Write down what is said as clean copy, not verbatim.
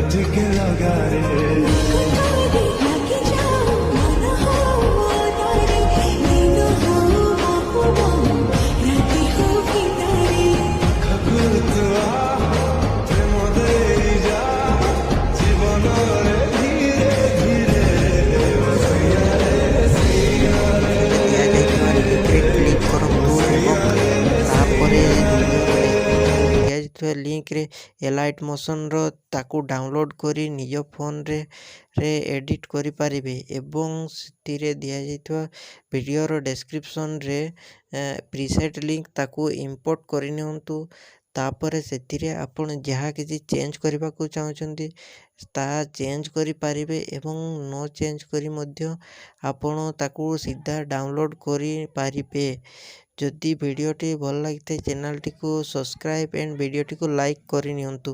ठीक लगा रे ଦିଆଯାଇଥିବା ଲିଙ୍କରେ କ୍ଲିକ୍ କରନ୍ତୁ ଏବଂ ତାପରେ ଭିଡ଼ିଓରେ ଦିଆଯାଇଥିବା ଲିଙ୍କରେ ଏଲାଇଟ୍ ମୋସନ୍ର ତାକୁ ଡାଉନଲୋଡ଼୍ କରି ନିଜ ଫୋନରେ ଏଡ଼ିଟ୍ କରିପାରିବେ ଏବଂ ସେଥିରେ ଦିଆଯାଇଥିବା ଭିଡ଼ିଓର ଡେସ୍କ୍ରିପସନ୍ରେ ପ୍ରିସେଟ୍ ଲିଙ୍କ ତାକୁ ଇମ୍ପୋର୍ଟ କରିନିଅନ୍ତୁ। ତାପରେ ସେଥିରେ ଆପଣ ଯାହା କିଛି ଚେଞ୍ଜ କରିବାକୁ ଚାହୁଁଛନ୍ତି ତାହା ଚେଞ୍ଜ କରିପାରିବେ ଏବଂ ନ ଚେଞ୍ଜ କରି ମଧ୍ୟ ଆପଣ ତାକୁ ସିଧା ଡାଉନଲୋଡ଼୍ କରିପାରିବେ। ଯଦି ଭିଡ଼ିଓଟି ଭଲ ଲାଗିଥାଏ ଚ୍ୟାନେଲଟିକୁ ସବସ୍କ୍ରାଇବ୍ ଆଣ୍ଡ ଭିଡ଼ିଓଟିକୁ ଲାଇକ୍ କରିନିଅନ୍ତୁ।